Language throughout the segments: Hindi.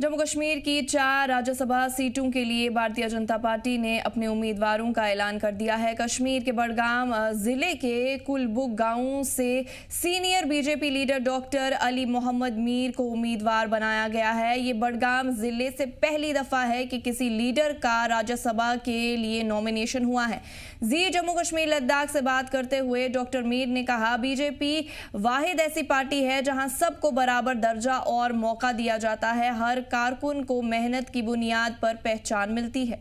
जम्मू कश्मीर की 4 राज्यसभा सीटों के लिए भारतीय जनता पार्टी ने अपने उम्मीदवारों का ऐलान कर दिया है। कश्मीर के बडगाम जिले के कुलबुग गांव से senior BJP leader doctor Ali Mohammad Mir को उम्मीदवार बनाया गया है। ये बडगाम जिले से पहली दफा है कि किसी लीडर का राज्यसभा के लिए नॉमिनेशन हुआ है। जी जम्मू कश्मीर लद्दाख से बात करते हुए डॉक्टर मीर ने कहा, बीजेपी वाहिद ऐसी पार्टी है जहां सबको बराबर दर्जा और मौका दिया जाता है। हर कारकुन को मेहनत की बुनियाद पर पहचान मिलती है।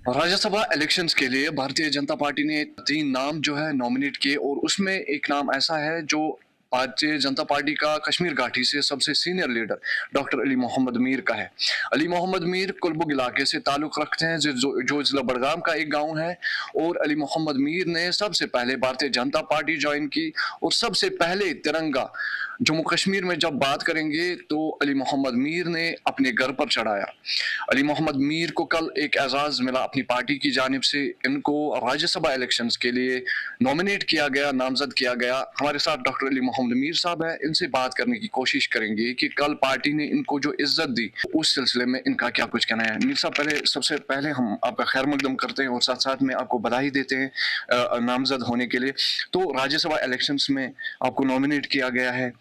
राज्यसभा इलेक्शंस के लिए भारतीय जनता पार्टी ने 3 नाम जो है नॉमिनेट किए और उसमें एक नाम ऐसा है जो भारतीय जनता पार्टी का कश्मीर घाटी से सबसे senior leader doctor Ali Mohammad Mir का है। अली मोहम्मद मीर कुलबुग इलाके से ताल्लुक रखते हैं जो जिला बडगाम का एक गांव है और अली मोहम्मद मीर ने सबसे पहले भारतीय जनता पार्टी ज्वाइन की और सबसे पहले तिरंगा जम्मू कश्मीर में जब बात करेंगे तो अली मोहम्मद मीर ने अपने घर पर चढ़ाया। अली मोहम्मद मीर को कल एक एजाज मिला अपनी पार्टी की जानिब से, इनको राज्यसभा इलेक्शंस के लिए नॉमिनेट किया गया, नामजद किया गया। हमारे साथ डॉक्टर अली मोहम्मद मीर साहब है, इनसे बात करने की कोशिश करेंगे कि कल पार्टी ने इनको जो इज्जत दी उस सिलसिले में इनका क्या कुछ कहना है। मीर साहब, सबसे पहले हम आपका खैर मकदम करते हैं और साथ साथ में आपको बधाई देते हैं नामजद होने के लिए। तो राज्यसभा इलेक्शंस में आपको नॉमिनेट किया गया है,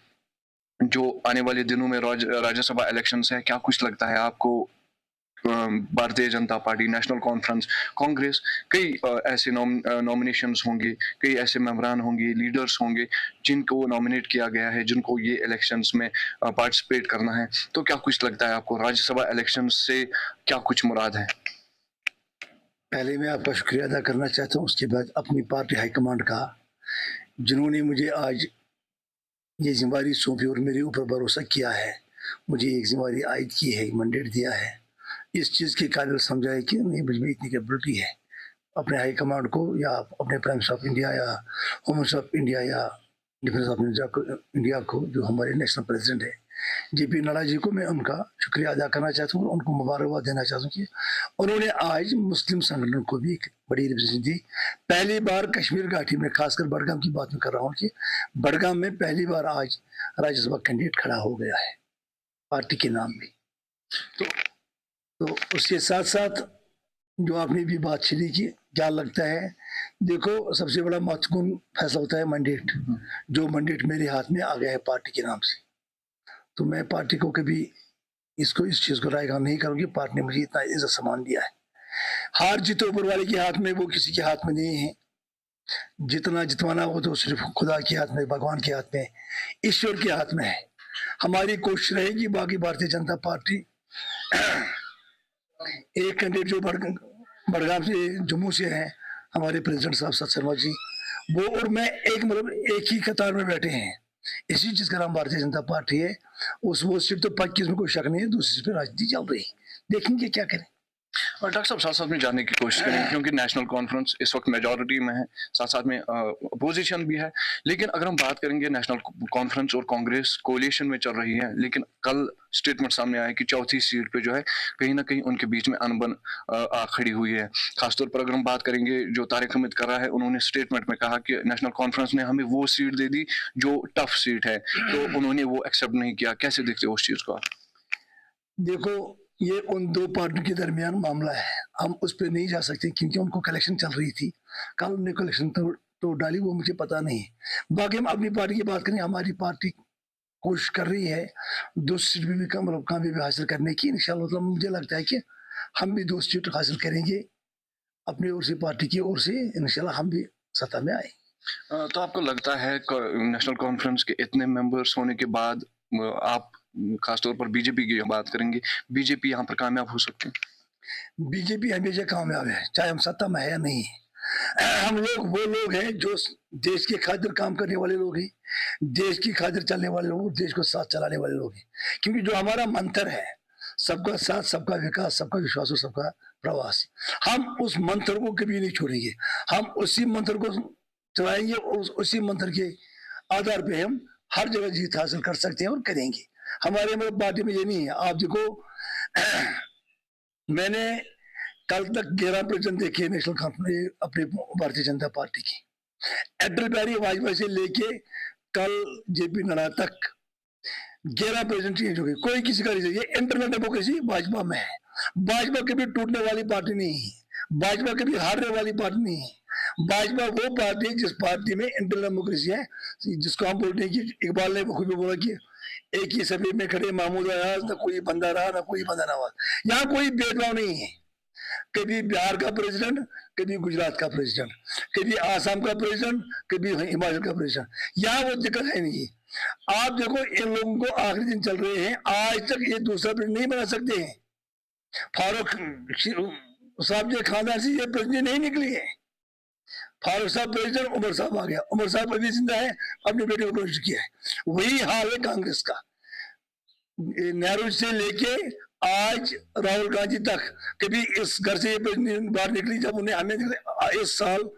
जो आने वाले दिनों में राज्यसभा इलेक्शंस है, क्या कुछ लगता है आपको? भारतीय Janata party, national conference, Congress, कई ऐसे नॉमिनेशंस होंगे, कई ऐसे मेंबरान होंगे, लीडर्स होंगे जिनको नॉमिनेट किया गया है, जिनको ये इलेक्शंस में पार्टिसिपेट करना है। तो क्या कुछ लगता है आपको, राज्यसभा इलेक्शंस से क्या कुछ मुराद है? पहले मैं आपका शुक्रिया अदा करना चाहता हूँ, उसके बाद अपनी पार्टी हाईकमांड का, जिन्होंने मुझे आज ये जिम्मेदारी सौंपी और मेरे ऊपर भरोसा किया है, मुझे एक जिम्मेदारी आयद की है, मंडेट दिया है, इस चीज़ के काबिल समझा है कि नहीं मुझ में इतनी कैपेबिलिटी है अपने हाई कमांड को या अपने प्राइम मिनिस्टर ऑफ इंडिया या होम मिनिस्टर ऑफ इंडिया या डिफेंस ऑफ इंडिया को, जो हमारे नेशनल प्रेसिडेंट है JP नड्डा जी को, मैं उनका शुक्रिया अदा करना चाहता हूँ और उनको मुबारकबाद देना चाहता हूँ कि उन्होंने आज मुस्लिम संगठन को भी एक बड़ी रिप्रेजेंट दी। पहली बार कश्मीर घाटी में, खासकर बडगाम की बात में कर रहा हूँ कि बडगाम में पहली बार आज राज्यसभा कैंडिडेट खड़ा हो गया है पार्टी के नाम में। तो उसके साथ साथ जो आपने भी बात छेड़ी की, क्या लगता है, देखो सबसे बड़ा महत्वपूर्ण फैसला होता है मैंडेट। जो मैंडेट मेरे हाथ में आ गया है पार्टी के नाम से, तो मैं पार्टी को कभी इस चीज़ को रायगा नहीं करूँगी। पार्टी ने मुझे इतना इज्जत सम्मान दिया है। हार जीत ऊपर वाले के हाथ में, वो किसी के हाथ में नहीं है। जितना जितवाना वो तो सिर्फ खुदा के हाथ में, भगवान के हाथ में, ईश्वर के हाथ में है। हमारी कोशिश रहेगी, बाकी भारतीय जनता पार्टी एक कैंडिडेट जो बडगाम से, जम्मू से है, हमारे प्रेसिडेंट साहब सत शर्मा जी, वो और मैं एक ही कतार में बैठे हैं। इसी चीज का नाम भारतीय जनता पार्टी है। वो सीट तो पक्की, इसमें कोई शक नहीं है। दूसरी सीट पर राजनीति चल रही, देखेंगे क्या करें। और डॉक्टर साहब, साथ साथ में जानने की कोशिश करें, क्योंकि नेशनल कॉन्फ्रेंस इस वक्त मेजॉरिटी में है, साथ साथ में अपोजिशन भी है। लेकिन अगर हम बात करेंगे, नेशनल कॉन्फ्रेंस और कांग्रेस कोलिशन में चल रही है, लेकिन कल स्टेटमेंट सामने आया कि चौथी सीट पे जो है कहीं ना कहीं उनके बीच में अनबन खड़ी हुई है। खासतौर पर अगर हम बात करेंगे, जो तारिक हमीद कर रहा है, उन्होंने स्टेटमेंट में कहा कि नेशनल कॉन्फ्रेंस ने हमें वो सीट दे दी जो टफ सीट है, तो उन्होंने वो एक्सेप्ट नहीं किया। कैसे देखते हो उस चीज को? देखो, ये उन दो पार्टियों के दरमियान मामला है, हम उस पर नहीं जा सकते, क्योंकि उनको कलेक्शन चल रही थी। कल उन्होंने कलेक्शन तो डाली, वो मुझे पता नहीं है। बाकी हम अपनी पार्टी की बात करें, हमारी पार्टी कोशिश कर रही है 2 सीट भी कामयाबी हासिल करने की। इंशाल्लाह, मतलब मुझे लगता है कि हम भी 2 सीट हासिल करेंगे अपनी ओर से, पार्टी की ओर से। इंशाल्लाह हम भी सत्ता में आए। तो आपको लगता है नेशनल कॉन्फ्रेंस के इतने मेंबर्स होने के बाद, आप खासतौर पर बीजेपी की बात करेंगे, बीजेपी यहाँ पर कामयाब हो सकती है? बीजेपी हमेशा कामयाब है, चाहे हम सत्ता में है या नहीं है। हम लोग वो लोग हैं जो देश के खातिर काम करने वाले लोग हैं, देश की खातिर चलने वाले लोग, देश को साथ चलाने वाले लोग हैं। क्योंकि जो हमारा मंत्र है, सबका साथ, सबका विकास, सबका विश्वास और सबका प्रवास, हम उस मंत्र को कभी नहीं छोड़ेंगे। हम उसी मंत्र को चलाएंगे और उसी मंत्र के आधार पे हम हर जगह जीत हासिल कर सकते हैं और करेंगे। हमारे मतलब पार्टी में ये नहीं है। आप देखो, मैंने कल तक 11 प्रेसिडेंट देखे नेशनल कॉन्फ्रेंस अपनी भारतीय जनता पार्टी की, अटल बिहारी वाजपेयी से लेके कल JP नड्डा तक। 11% चेंज हो गई, कोई किसी का नहीं। ये इंटरनल डेमोक्रेसी भाजपा में है। भाजपा कभी टूटने वाली पार्टी नहीं है, भाजपा कभी हारने वाली पार्टी नहीं है। भाजपा वो पार्टी है जिस पार्टी में इंटरनल डेमोक्रेसी है, जिसको हम बोलते हैं कि इकबाल ने खुद भी बोला कि एक ही सभी में खड़े महमूद अयाज, न कोई बंदा रहा न कोई बंदा नवाज। यहाँ कोई भेदभाव नहीं है, कभी बिहार का प्रेसिडेंट, कभी गुजरात का प्रेसिडेंट, कभी आसाम का प्रेसिडेंट, कभी हिमाचल का प्रेसिडेंट। यहाँ वो दिक्कत है नहीं। आप देखो इन लोगों को आखिरी दिन चल रहे हैं, आज तक ये दूसरा प्रेसिडेंट नहीं बना सकते हैं। फारूक साहब के खानदान से ये प्रेसिडेंट नहीं निकली है। फारूक साहब प्रेसिडेंट, उमर साहब आ गया, उमर साहब अभी जिंदा है, अपने बेटे को प्रेसिडेंट किया है। वही हाल है कांग्रेस का, नेहरू से लेके आज राहुल गांधी तक। कभी इस घर से बाहर निकली जब उन्हें हमें इस साल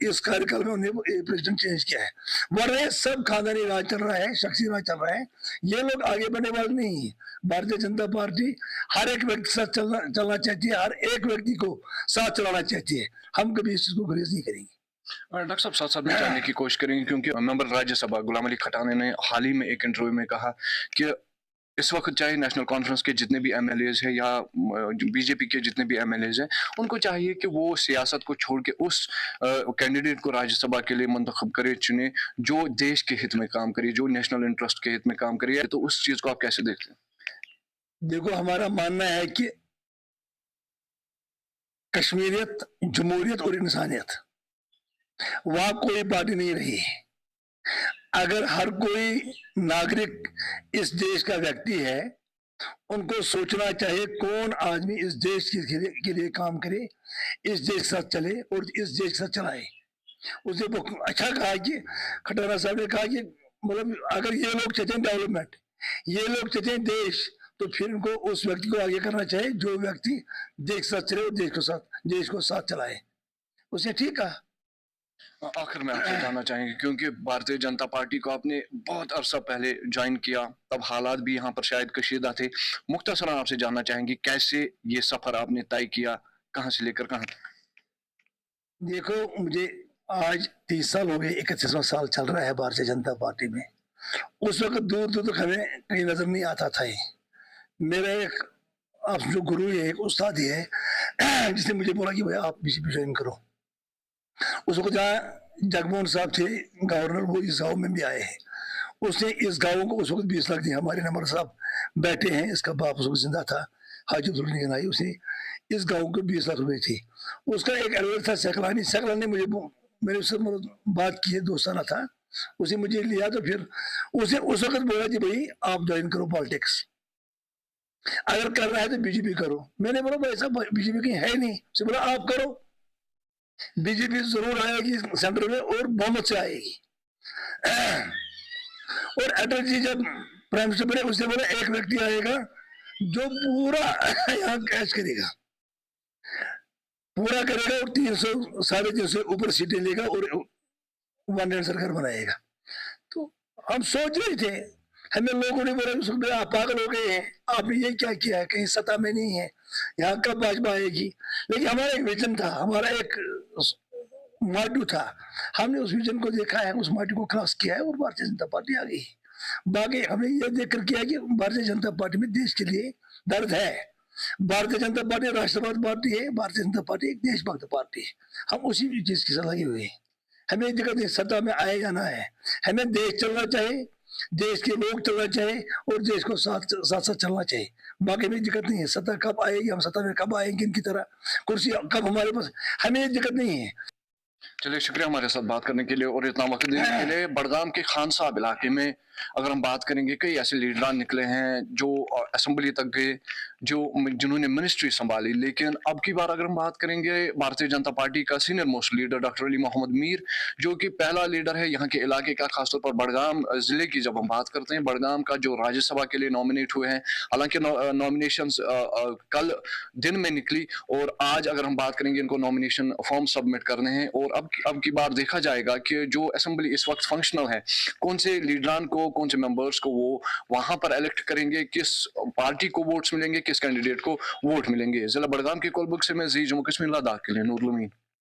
इस कार्यकाल में उन्हें प्रेसिडेंट चेंज किया है, वरना सब खानदानी राज चल रहा है, शख्सी राज चल रहा है। ये लोग आगे बढ़ने वाले नहीं है। भारतीय जनता पार्टी हर एक व्यक्ति के साथ चलना चाहती है, हर एक व्यक्ति को साथ चलाना चाहती है। हम कभी इस चीज को गुरेज नहीं करेंगे। डॉक्टर साहब, साथ साथ में जानने की कोशिश करेंगे, क्योंकि मेंबर राज्यसभा गुलाम अली खटाने ने हाल ही में एक इंटरव्यू में कहा कि इस वक्त चाहे नेशनल कॉन्फ्रेंस के जितने भी एमएलएज हैं या बीजेपी के जितने भी एमएलएज हैं, उनको चाहिए कि वो सियासत को छोड़ के उस कैंडिडेट को राज्यसभा के लिए मंतखब करे, चुने जो देश के हित में काम करे, जो नेशनल इंटरेस्ट के हित में काम करे। तो उस चीज को आप कैसे देखते हैं? देखो, हमारा मानना है कि कश्मीरियत, जमहूरियत और इंसानियत, वहां कोई पार्टी नहीं रही है। अगर हर कोई नागरिक इस देश का व्यक्ति है, उनको सोचना चाहिए कौन आदमी इस देश के लिए काम करे, इस देश के साथ चले और इस देश के साथ चलाए। उसे अच्छा कहा कि खटाना साहब ने कहा कि मतलब अगर ये लोग चाहते हैं डेवलपमेंट, ये लोग चाहते हैं देश, तो फिर उनको उस व्यक्ति को आगे करना चाहिए जो व्यक्ति देश के साथ चले और देश को साथ चलाए। उसे ठीक कहा। आखिर में आपसे जानना चाहेंगे, क्योंकि भारतीय जनता पार्टी को आपने बहुत अरसा पहले ज्वाइन किया, तब हालात भी यहाँ पर शायद कशीदा थे। मुख्तसरन आपसे जानना चाहेंगे कैसे ये सफर आपने तय किया, कहाँ से लेकर कहाँ? देखो, मुझे आज 30 साल हो गए, 31वां साल चल रहा है भारतीय जनता पार्टी में। उस वक्त दूर दूर तक हमें कहीं नजर नहीं आता था। मेरा एक आप जो गुरु है, एक उस्ताद ही है जिसने मुझे बोला कि भैया आप बीजेपी ज्वाइन करो। उस वक्त जहाँ जगमोहन साहब थे गवर्नर, वो इस गाँव में भी आए हैं। उसने इस गाँव को उस वक्त 20 लाख दिए। हमारे नंबर साहब बैठे हैं, इसका बाप उस वक्त जिंदा था, हाजी अब्दुल आई, उसने इस गाँव को 20 लाख रुपए थी। उसका एक एडवाइस था सकलानी मुझे, मैंने उससे बात की है, दोस्ताना था, उसे मुझे लिया। तो फिर उसे उस वक्त बोला कि भाई आप ज्वाइन करो पॉलिटिक्स, अगर कर रहा है तो बीजेपी करो। मैंने बोला भाई साहब बीजेपी कहीं है नहीं। उसे बोला आप करो, बीजेपी जरूर आएगी सेंटर में और बहुमत से आएगी। और अटल जी जब प्राइम मिनिस्टर बने, उसने बोला एक व्यक्ति आएगा जो पूरा यहाँ कैच करेगा, पूरा करेगा और 300 350 ऊपर सीटें लेगा और वन सरकार बनाएगा। तो हम सोच रहे थे, हमें लोगों ने बोला आप पागल हो गए हैं, आपने ये क्या किया है, कहीं सत्ता में नहीं है, यहाँ कब भाजपा आएगी। लेकिन हमारा एक विजन था, हमारा एक मार्टू था, हमने उस विजन को देखा है, उस मार्टू को क्रॉस किया है और भारतीय जनता पार्टी आ गई। बाकी हमने ये देख कर किया कि भारतीय जनता पार्टी में देश के लिए दर्द है। भारतीय जनता पार्टी राष्ट्रवाद पार्टी है, भारतीय जनता पार्टी एक देशभक्त पार्टी है। हम उसी चीज के साथ लगे हुए हैं। हमें दिक्कत नहीं, सत्ता में आए जाना है, हमें देश चलना चाहिए, देश के लोग चलना चाहिए और देश को साथ चलना चाहिए। बाकी में दिक्कत नहीं है, सत्ता कब आएगी, हम सत्ता में कब आएंगे, इनकी तरह कुर्सी कब हमारे पास, हमें दिक्कत नहीं है। चलिए, शुक्रिया हमारे साथ बात करने के लिए और इतना वक्त देने के लिए। बड़गाम के खान साहब इलाके में अगर हम बात करेंगे, कई ऐसे लीडरान निकले हैं जो असेंबली तक गए, जिन्होंने मिनिस्ट्री संभाली। लेकिन अब की बार अगर हम बात करेंगे भारतीय जनता पार्टी का senior most leader doctor Ali Mohammad Mir, जो कि पहला लीडर है यहाँ के इलाके का, खासतौर पर बड़गाम जिले की जब हम बात करते हैं, बड़गाम का जो राज्यसभा के लिए नॉमिनेट हुए हैं। हालांकि नॉमिनेशन कल दिन में निकली और आज अगर हम बात करेंगे, इनको नॉमिनेशन फॉर्म सबमिट करने हैं और अब की बार देखा जाएगा कि जो असेंबली इस वक्त फंक्शनल है, कौन से लीडरान को, कौन से मेंबर्स को वो वहां पर इलेक्ट करेंगे, किस पार्टी को वोट्स मिलेंगे, किस कैंडिडेट को वोट मिलेंगे। जिला बड़गाम के कोलबुग से मैं जी जम्मू कश्मीर लद्दाख के लिए नूरुल अमीन।